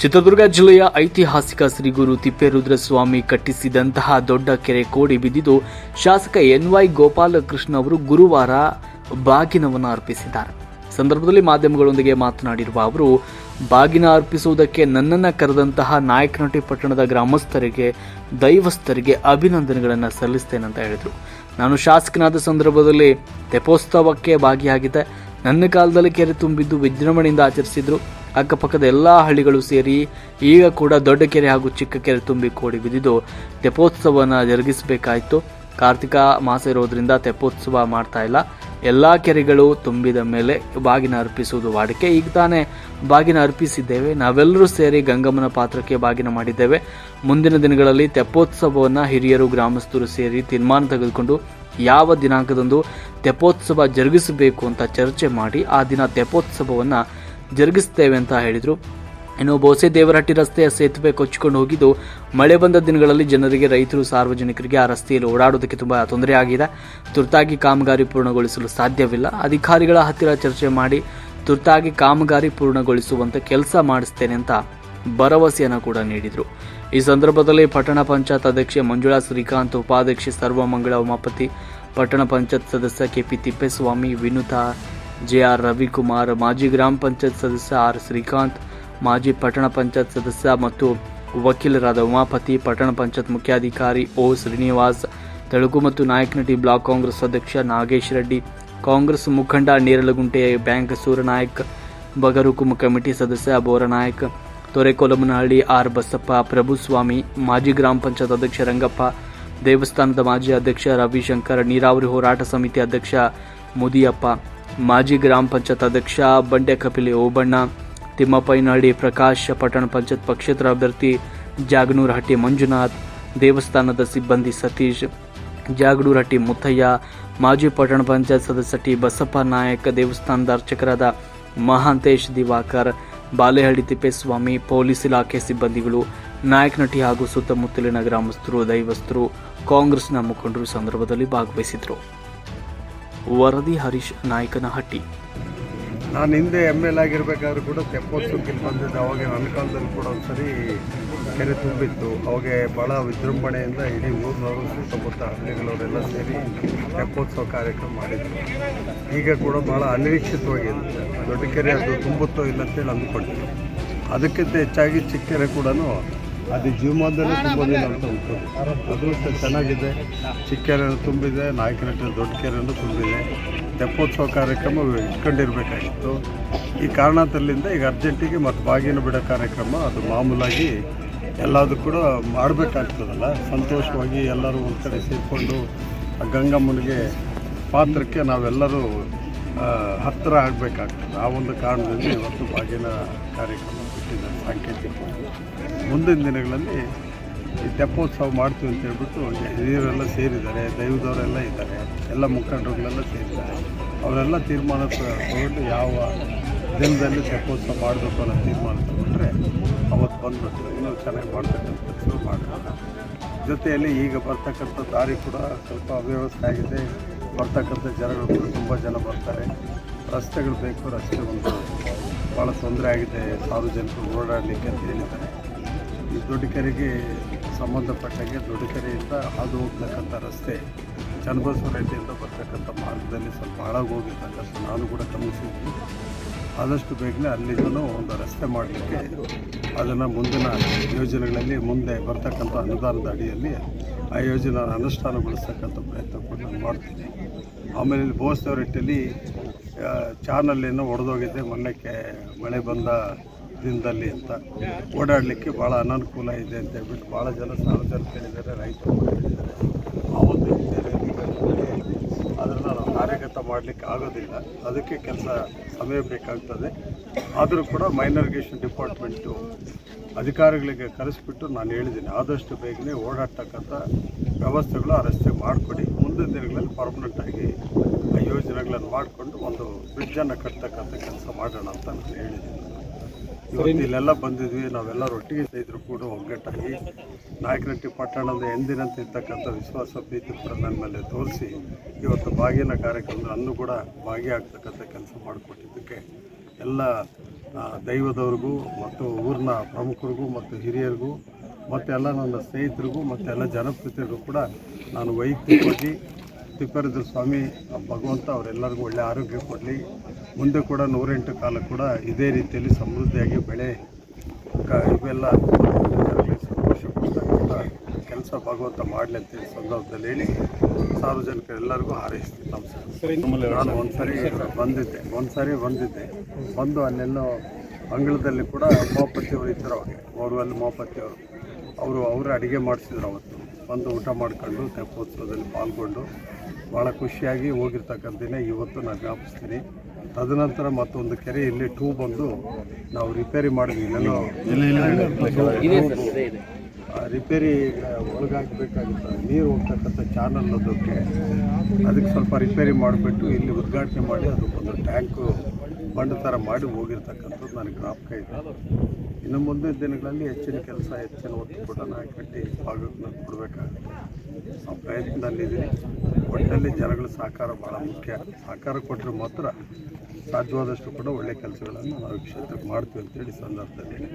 ಚಿತ್ರದುರ್ಗ ಜಿಲ್ಲೆಯ ಐತಿಹಾಸಿಕ ಶ್ರೀ ಗುರು ತಿಪ್ಪೇರುದ್ರಸ್ವಾಮಿ ಕಟ್ಟಿಸಿದಂತಹ ದೊಡ್ಡ ಕೆರೆ ಕೋಡಿ ಬಿದ್ದಿದ್ದು ಶಾಸಕ NY ಗೋಪಾಲಕೃಷ್ಣ ಅವರು ಗುರುವಾರ ಬಾಗಿನವನ್ನು ಅರ್ಪಿಸಿದ್ದಾರೆ. ಸಂದರ್ಭದಲ್ಲಿ ಮಾಧ್ಯಮಗಳೊಂದಿಗೆ ಮಾತನಾಡಿರುವ ಅವರು, ಬಾಗಿನ ಅರ್ಪಿಸುವುದಕ್ಕೆ ನನ್ನನ್ನು ಕರೆದಂತಹ ನಾಯಕನಹಟ್ಟಿ ಪಟ್ಟಣದ ಗ್ರಾಮಸ್ಥರಿಗೆ, ದೈವಸ್ಥರಿಗೆ ಅಭಿನಂದನೆಗಳನ್ನು ಸಲ್ಲಿಸ್ತೇನೆ ಅಂತ ಹೇಳಿದರು. ನಾನು ಶಾಸಕನಾದ ಸಂದರ್ಭದಲ್ಲಿ ತೆಪ್ಪೋತ್ಸವಕ್ಕೆ ಭಾಗಿಯಾಗಿದ್ದೆ. ನನ್ನ ಕಾಲದಲ್ಲಿ ಕೆರೆ ತುಂಬಿದ್ದು ವಿಜೃಂಭಣೆಯಿಂದ ಆಚರಿಸಿದ್ರು. ಅಕ್ಕಪಕ್ಕದ ಎಲ್ಲ ಹಳ್ಳಿಗಳು ಸೇರಿ ಈಗ ಕೂಡ ದೊಡ್ಡ ಕೆರೆ ಹಾಗೂ ಚಿಕ್ಕ ಕೆರೆ ತುಂಬಿ ಕೋಡಿ ಬಿದ್ದಿದ್ದು ತೆಪ್ಪೋತ್ಸವನ ಜರುಗಿಸಬೇಕಾಯಿತು. ಕಾರ್ತಿಕ ಮಾಸ ಇರೋದ್ರಿಂದ ತೆಪ್ಪೋತ್ಸವ ಮಾಡ್ತಾ ಇಲ್ಲ. ಎಲ್ಲ ಕೆರೆಗಳು ತುಂಬಿದ ಮೇಲೆ ಬಾಗಿನ ಅರ್ಪಿಸುವುದು ವಾಡಿಕೆ. ಈಗ ತಾನೇ ಬಾಗಿನ ಅರ್ಪಿಸಿದ್ದೇವೆ. ನಾವೆಲ್ಲರೂ ಸೇರಿ ಗಂಗಮ್ಮನ ಪಾತ್ರಕ್ಕೆ ಬಾಗಿನ ಮಾಡಿದ್ದೇವೆ. ಮುಂದಿನ ದಿನಗಳಲ್ಲಿ ತೆಪ್ಪೋತ್ಸವವನ್ನು ಹಿರಿಯರು, ಗ್ರಾಮಸ್ಥರು ಸೇರಿ ತೀರ್ಮಾನ ತೆಗೆದುಕೊಂಡು ಯಾವ ದಿನಾಂಕದಂದು ತೆಪ್ಪೋತ್ಸವ ಜರುಗಿಸಬೇಕು ಅಂತ ಚರ್ಚೆ ಮಾಡಿ ಆ ದಿನ ತೆಪ್ಪೋತ್ಸವವನ್ನು ಜರುಗಿಸ್ತೇವೆ ಅಂತ ಹೇಳಿದರು. ಇನ್ನು ಬೋಸೆ ದೇವರಹಟ್ಟಿ ರಸ್ತೆಯ ಸೇತುವೆ ಕೊಚ್ಚಿಕೊಂಡು ಹೋಗಿದ್ದು, ಮಳೆ ಬಂದ ದಿನಗಳಲ್ಲಿ ಜನರಿಗೆ, ರೈತರು, ಸಾರ್ವಜನಿಕರಿಗೆ ಆ ರಸ್ತೆಯಲ್ಲಿ ಓಡಾಡೋದಕ್ಕೆ ತುಂಬ ತೊಂದರೆ ಆಗಿದೆ. ತುರ್ತಾಗಿ ಕಾಮಗಾರಿ ಪೂರ್ಣಗೊಳಿಸಲು ಸಾಧ್ಯವಿಲ್ಲ. ಅಧಿಕಾರಿಗಳ ಹತ್ತಿರ ಚರ್ಚೆ ಮಾಡಿ ತುರ್ತಾಗಿ ಕಾಮಗಾರಿ ಪೂರ್ಣಗೊಳಿಸುವಂತೆ ಕೆಲಸ ಮಾಡಿಸ್ತೇನೆ ಅಂತ ಭರವಸೆಯನ್ನು ಕೂಡ ನೀಡಿದರು. ಈ ಸಂದರ್ಭದಲ್ಲಿ ಪಟ್ಟಣ ಪಂಚಾಯತ್ ಅಧ್ಯಕ್ಷೆ ಮಂಜುಳಾ ಶ್ರೀಕಾಂತ್, ಉಪಾಧ್ಯಕ್ಷೆ ಸರ್ವಮಂಗಳ ಉಮಾಪತಿ, ಪಟ್ಟಣ ಪಂಚಾಯತ್ ಸದಸ್ಯ KP ತಿಪ್ಪೇಸ್ವಾಮಿ, ವಿನುತಾ, JR ರವಿಕುಮಾರ್, ಮಾಜಿ ಗ್ರಾಮ ಪಂಚಾಯತ್ ಸದಸ್ಯ R ಶ್ರೀಕಾಂತ್, ಮಾಜಿ ಪಟ್ಟಣ ಪಂಚಾಯತ್ ಸದಸ್ಯ ಮತ್ತು ವಕೀಲರಾದ ಉಮಾಪತಿ, ಪಟ್ಟಣ ಪಂಚಾಯತ್ ಮುಖ್ಯಾಧಿಕಾರಿ O ಶ್ರೀನಿವಾಸ್, ತಳಕು ಮತ್ತು ನಾಯಕನಹಟ್ಟಿ ಬ್ಲಾಕ್ ಕಾಂಗ್ರೆಸ್ ಅಧ್ಯಕ್ಷ ನಾಗೇಶ್ ರೆಡ್ಡಿ, ಕಾಂಗ್ರೆಸ್ ಮುಖಂಡ ನೇರಲಗುಂಟೆ ಬ್ಯಾಂಕ್ ಸೂರನಾಯಕ್, ಬಗರುಕುಂ ಕಮಿಟಿ ಸದಸ್ಯ ಬೋರನಾಯಕ್, ತೊರೆಕೊಲಮನಹಳ್ಳಿ R ಬಸಪ್ಪ, ಪ್ರಭುಸ್ವಾಮಿ, ಮಾಜಿ ಗ್ರಾಮ ಪಂಚಾಯತ್ ಅಧ್ಯಕ್ಷ ರಂಗಪ್ಪ, ದೇವಸ್ಥಾನದ ಮಾಜಿ ಅಧ್ಯಕ್ಷ ರವಿಶಂಕರ್, ನೀರಾವರಿ ಹೋರಾಟ ಸಮಿತಿ ಅಧ್ಯಕ್ಷ ಮುದಿಯಪ್ಪ, ಮಾಜಿ ಗ್ರಾಮ ಪಂಚಾಯತ್ ಅಧ್ಯಕ್ಷ ಬಂಡೆ ಕಪಿಲೆ ಓಬಣ್ಣ, ತಿಮ್ಮಪ್ಪಯ್ಯನಹಳ್ಳಿ ಪ್ರಕಾಶ್, ಪಟ್ಟಣ ಪಂಚಾಯತ್ ಪಕ್ಷೇತರ ಅಭ್ಯರ್ಥಿ ಜಾಗನೂರಹಟ್ಟಿ ಮಂಜುನಾಥ್, ದೇವಸ್ಥಾನದ ಸಿಬ್ಬಂದಿ ಸತೀಶ್, ಜಾಗನೂರಹಟ್ಟಿ ಮುತ್ತಯ್ಯ, ಮಾಜಿ ಪಟ್ಟಣ ಪಂಚಾಯತ್ ಸದಸ್ಯ T ಬಸಪ್ಪ ನಾಯಕ್, ದೇವಸ್ಥಾನದ ಅರ್ಚಕರಾದ ಮಹಾಂತೇಶ್ ದಿವಾಕರ್, ಬಾಲೆಹಳ್ಳಿ ತಿಪ್ಪೇಸ್ವಾಮಿ, ಪೊಲೀಸ್ ಇಲಾಖೆ ಸಿಬ್ಬಂದಿಗಳು, ನಾಯಕನಹಟ್ಟಿ ಹಾಗೂ ಸುತ್ತಮುತ್ತಲಿನ ಗ್ರಾಮಸ್ಥರು, ದೈವಸ್ಥರು, ಕಾಂಗ್ರೆಸ್ನ ಮುಖಂಡರು ಸಂದರ್ಭದಲ್ಲಿ ಭಾಗವಹಿಸಿದರು. ವರದಿ ಹರೀಶ್ ನಾಯಕನಹಟ್ಟಿ. ನಾನು ಹಿಂದೆ ML ಆಗಿರಬೇಕಾದ್ರೂ ಕೂಡ ತೆಪ್ಪೋತ್ಸವಕ್ಕೆ ಇಲ್ಲಿ ಬಂದಿದ್ದೆ. ಅವಾಗ ನನ್ನ ಕಾಲದಲ್ಲಿ ಕೂಡ ಒಂದ್ಸರಿ ಕೆರೆ ತುಂಬಿತ್ತು. ಅವಾಗ ಭಾಳ ವಿಜೃಂಭಣೆಯಿಂದ ಇಡೀ ಊರಿನವರು, ಸುತ್ತಮುತ್ತ ಹಳ್ಳಿಗಳವರೆಲ್ಲ ಸೇರಿ ತೆಪ್ಪೋತ್ಸವ ಕಾರ್ಯಕ್ರಮ ಮಾಡಿದ್ರು. ಈಗ ಕೂಡ ಭಾಳ ಅನಿರೀಕ್ಷಿತವಾಗಿದೆ. ದೊಡ್ಡ ಕೆರೆ ಅದು ತುಂಬುತ್ತೋ ಇಲ್ಲ ಅಂತೇಳಿ ಅಂದ್ಕೊಂಡಿದ್ವಿ. ಅದಕ್ಕಿಂತ ಹೆಚ್ಚಾಗಿ ಚಿಕ್ಕ ಕೆರೆ ಕೂಡ ಅದು ಜೀವಮಾನದಲ್ಲೇ ತುಂಬೋದಿಲ್ಲ ಅಂತ ಅಂದ್ಕೊಂಡು ಅದೃಷ್ಟ ಚೆನ್ನಾಗಿದೆ. ಚಿಕ್ಕ ಕೆರೆಯನ್ನು ತುಂಬಿದೆ, ನಾಯಕನಹಟ್ಟಿ ದೊಡ್ಡ ಕೆರೆಯನ್ನು ತುಂಬಿದೆ. ತೆಪ್ಪೋತ್ಸವ ಕಾರ್ಯಕ್ರಮ ಇಟ್ಕೊಂಡಿರಬೇಕಾಗಿತ್ತು. ಈ ಕಾರಣಾಂತರದಿಂದ ಈಗ ಅರ್ಜೆಂಟಿಗೆ ಮತ್ತು ಬಾಗಿನ ಬಿಡೋ ಕಾರ್ಯಕ್ರಮ ಅದು ಮಾಮೂಲಾಗಿ ಎಲ್ಲದೂ ಕೂಡ ಮಾಡಬೇಕಾಗ್ತದಲ್ಲ. ಸಂತೋಷವಾಗಿ ಎಲ್ಲರೂ ಒಂದು ಕಡೆ ಸೇರಿಕೊಂಡು ಗಂಗಮ್ಮನಿಗೆ ಪಾತ್ರಕ್ಕೆ ನಾವೆಲ್ಲರೂ ಹತ್ತಿರ ಆಗಬೇಕಾಗ್ತದೆ. ಆ ಒಂದು ಕಾರಣದಿಂದ ಇವತ್ತು ಬಾಗಿನ ಕಾರ್ಯಕ್ರಮ ಬಿಟ್ಟಿದ್ದಾರೆ ಸಾಂಕೇತಿಕವಾಗಿ. ಮುಂದಿನ ದಿನಗಳಲ್ಲಿ ಈ ತೆಪ್ಪೋತ್ಸವ ಮಾಡ್ತೀವಿ ಅಂತ ಹೇಳ್ಬಿಟ್ಟು ಹಿರಿಯರೆಲ್ಲ ಸೇರಿದ್ದಾರೆ, ದೈವದವರೆಲ್ಲ ಇದ್ದಾರೆ, ಎಲ್ಲ ಮುಖಂಡರುಗಳೆಲ್ಲ ಸೇರಿದ್ದಾರೆ. ಅವರೆಲ್ಲ ತೀರ್ಮಾನ ತಗೊಂಡು ಯಾವ ದಿನದಲ್ಲಿ ತೆಪ್ಪೋತ್ಸವ ಮಾಡಬೇಕು ಅನ್ನೋ ತೀರ್ಮಾನ ತಗೊಂಡ್ರೆ ಅವತ್ತು ಬಂದ್ಬಿಟ್ಟು ಇನ್ನೂ ಚೆನ್ನಾಗಿ ಮಾಡ್ತಕ್ಕಂಥ ಕೆಲಸ ಮಾಡಬೇಕು. ಜೊತೆಯಲ್ಲಿ ಈಗ ಬರ್ತಕ್ಕಂಥ ದಾರಿ ಕೂಡ ಸ್ವಲ್ಪ ಅವ್ಯವಸ್ಥೆ ಆಗಿದೆ. ಬರ್ತಕ್ಕಂಥ ಜನಗಳು ಕೂಡ ತುಂಬ ಜನ ಬರ್ತಾರೆ. ರಸ್ತೆಗಳು ಬೇಕು. ರಸ್ತೆ ಒಂದು ಭಾಳ ತೊಂದರೆ ಆಗಿದೆ ಸಾರ್ವಜನಿಕರು ಓಡಾಡಲಿಕ್ಕೆ ಅಂತ ಹೇಳಿದ್ದಾರೆ. ಈ ದೊಡ್ಡ ಕೆರೆಗೆ ಸಂಬಂಧಪಟ್ಟಂಗೆ ದೊಡ್ಡ ಕೆರೆಯಿಂದ ಹಾದು ಹೋಗ್ತಕ್ಕಂಥ ರಸ್ತೆ ಚನ್ನಬಸವ ರೆಡ್ಡಿಯಿಂದ ಬರ್ತಕ್ಕಂಥ ಮಾರ್ಗದಲ್ಲಿ ಸ್ವಲ್ಪ ಹಾಳಾಗೋಗಿರ್ತಕ್ಕಂಥ ನಾನು ಕೂಡ ಗಮನಿಸಿದ್ದೀನಿ. ಆದಷ್ಟು ಬೇಗನೆ ಅಲ್ಲಿಗೂ ಒಂದು ರಸ್ತೆ ಮಾಡಲಿಕ್ಕೆ ಅದನ್ನು ಮುಂದಿನ ಯೋಜನೆಗಳಲ್ಲಿ ಮುಂದೆ ಬರ್ತಕ್ಕಂಥ ಅನುದಾನದ ಅಡಿಯಲ್ಲಿ ಆ ಯೋಜನೆ ಅನುಷ್ಠಾನಗೊಳಿಸ್ತಕ್ಕಂಥ ಪ್ರಯತ್ನ ಕೂಡ ನಾನು ಮಾಡ್ತೀನಿ. ಆಮೇಲೆ ಇಲ್ಲಿ ಬೋಸದೇವರಹಟ್ಟಿಯಲ್ಲಿ ಚಾನಲ್ಲೇನೋ ಒಡೆದೋಗಿದೆ ಮೊನ್ನೆಕ್ಕೆ ಮಳೆ ಬಂದ ದಿನದಲ್ಲಿ ಅಂತ. ಓಡಾಡಲಿಕ್ಕೆ ಭಾಳ ಅನಾನುಕೂಲ ಇದೆ ಅಂತ ಹೇಳ್ಬಿಟ್ಟು ಭಾಳ ಜನ ಸಾರ್ವಜನಿಕರಿದ್ದಾರೆ, ರೈತರು ಹೇಳಿದ್ದಾರೆ. ಆ ಒಂದು ಅದನ್ನು ನಾವು ಕಾರ್ಯಗತ ಮಾಡಲಿಕ್ಕೆ ಆಗೋದಿಲ್ಲ. ಅದಕ್ಕೆ ಸಮಯ ಬೇಕಾಗ್ತದೆ. ಆದರೂ ಕೂಡ ಮೈನರ್ ಇರಿಗೇಷನ್ ಡಿಪಾರ್ಟ್ಮೆಂಟು ಅಧಿಕಾರಿಗಳಿಗೆ ಕರೆಸಿಬಿಟ್ಟು ನಾನು ಹೇಳಿದ್ದೀನಿ, ಆದಷ್ಟು ಬೇಗನೆ ಓಡಾಡ್ತಕ್ಕಂಥ ವ್ಯವಸ್ಥೆಗಳು ಆ ರಸ್ತೆ ಮಾಡಿಕೊಡಿ. ಮುಂದಿನ ದಿನಗಳಲ್ಲಿ ಪರ್ಮನೆಂಟಾಗಿ ಆ ಯೋಜನೆಗಳನ್ನು ಮಾಡಿಕೊಂಡು ಒಂದು ಬ್ರಿಡ್ಜನ್ನು ಕಟ್ತಕ್ಕಂಥ ಕೆಲಸ ಮಾಡೋಣ ಅಂತ ನಾನು ಹೇಳಿದ್ದೀನಿ. ಇವತ್ತು ಇಲ್ಲೆಲ್ಲ ಬಂದಿದ್ವಿ, ನಾವೆಲ್ಲರೂ ಒಟ್ಟಿಗೆ ಇದ್ದರೂ ಕೂಡ ಒಗ್ಗಟ್ಟಾಗಿ ನಾಯಕನಹಟ್ಟಿ ಪಟ್ಟಣದ ಎಂದಿನಂತೆ ಇರ್ತಕ್ಕಂಥ ವಿಶ್ವಾಸ ಪ್ರೀತಿ ಕೂಡ ನನ್ನ ಮೇಲೆ ತೋರಿಸಿ ಇವತ್ತು ಬಾಗಿನ ಕಾರ್ಯಕ್ರಮ ಅನ್ನು ಕೂಡ ಭಾಗಿಯಾಗ್ತಕ್ಕಂಥ ಕೆಲಸ ಮಾಡಿಕೊಟ್ಟಿದ್ದಕ್ಕೆ ಎಲ್ಲ ದೈವದವ್ರಿಗೂ ಮತ್ತು ಊರಿನ ಪ್ರಮುಖರಿಗೂ ಮತ್ತು ಹಿರಿಯರಿಗೂ ಮತ್ತು ಎಲ್ಲ ನನ್ನ ಸ್ನೇಹಿತರಿಗೂ ಮತ್ತು ಎಲ್ಲ ಜನಪ್ರತಿನಿಧಿಗೂ ಕೂಡ ನಾನು ವೈಯಕ್ತಿಕವಾಗಿ ತಿಪ್ಪೇರುದ್ರ ಸ್ವಾಮಿ ಭಗವಂತ ಅವರೆಲ್ಲರಿಗೂ ಒಳ್ಳೆಯ ಆರೋಗ್ಯ ಕೊಡಲಿ, ಮುಂದೆ ಕೂಡ 108 ಕಾಲ ಕೂಡ ಇದೇ ರೀತಿಯಲ್ಲಿ ಸಮೃದ್ಧಿಯಾಗಿ ಬೆಳೆ ಇವೆಲ್ಲ ಸಂತೋಷ ಪಡ್ತಕ್ಕಂಥ ಕೆಲಸ ಭಗವಂತ ಮಾಡಲಿ ಅಂತ ಈ ಸಂದರ್ಭದಲ್ಲಿ ಹೇಳಿ ಸಾರ್ವಜನಿಕರೆಲ್ಲರಿಗೂ ಹಾರೈಸ್ತೀನಿ. ನಮಸ್ಕಾರ. ನಾನು ಒಂದು ಸಾರಿ ಬಂದಿದ್ದೆ ಬಂದು ಅಲ್ಲೆಲ್ಲೋ ಅಂಗಳದಲ್ಲಿ ಕೂಡ ಮೋಪತಿಯವರು ಇದ್ದರು. ಅಲ್ಲಿ ಮೋಪತಿಯವರು ಅವರು ಅಡುಗೆ ಮಾಡಿಸಿದ್ರು. ಅವತ್ತು ಬಂದು ಊಟ ಮಾಡ್ಕೊಂಡು ತೆಪ್ಪೋತ್ಸವದಲ್ಲಿ ಪಾಲ್ಗೊಂಡು ಭಾಳ ಖುಷಿಯಾಗಿ ಹೋಗಿರ್ತಕ್ಕಂಥ ದಿನ ಇವತ್ತು ನಾನು ಜ್ಞಾಪಿಸ್ತೀನಿ. ತದನಂತರ ಮತ್ತೊಂದು ಕೆರೆ ಇಲ್ಲಿ ಬಂದು ನಾವು ರಿಪೇರಿ ಮಾಡಿದ್ವಿ. ಇಲ್ಲೆಲ್ಲೋ ರಿಪೇರಿ ಒಳಗಾಗಬೇಕಾಗುತ್ತೆ, ನೀರು ಹೋಗ್ತಕ್ಕಂಥ ಚಾನಲ್ ಅದಕ್ಕೆ ಸ್ವಲ್ಪ ರಿಪೇರಿ ಮಾಡಿಬಿಟ್ಟು ಇಲ್ಲಿ ಉದ್ಘಾಟನೆ ಮಾಡಿ ಅದಕ್ಕೊಂದು ಟ್ಯಾಂಕು ಬಂಡ ಥರ ಮಾಡಿ ಹೋಗಿರ್ತಕ್ಕಂಥದ್ದು ನನಗೆ ಜ್ಞಾಪಕ ಇದೆ. ಇನ್ನು ಮುಂದಿನ ದಿನಗಳಲ್ಲಿ ಹೆಚ್ಚಿನ ಕೆಲಸ, ಹೆಚ್ಚಿನ ಒತ್ತು ಕೂಡ ನಾನು ಕಟ್ಟಿ ಭಾಗಕ್ಕೆ ನಾನು ಕೊಡಬೇಕಾಗುತ್ತೆ. ಆ ಪ್ರಯತ್ನದಲ್ಲಿದ್ದೀನಿ. ಒಟ್ಟಲ್ಲಿ ಜನಗಳ ಸಹಕಾರ ಭಾಳ ಮುಖ್ಯ. ಸಹಕಾರ ಕೊಟ್ಟರೆ ಮಾತ್ರ ಸಾಧ್ಯವಾದಷ್ಟು ಕೂಡ ಒಳ್ಳೆಯ ಕೆಲಸಗಳನ್ನು ನಾವು ಈ ಕ್ಷೇತ್ರಕ್ಕೆ ಮಾಡ್ತೀವಿ ಅಂತೇಳಿ ಸಂದರ್ಭದಲ್ಲಿ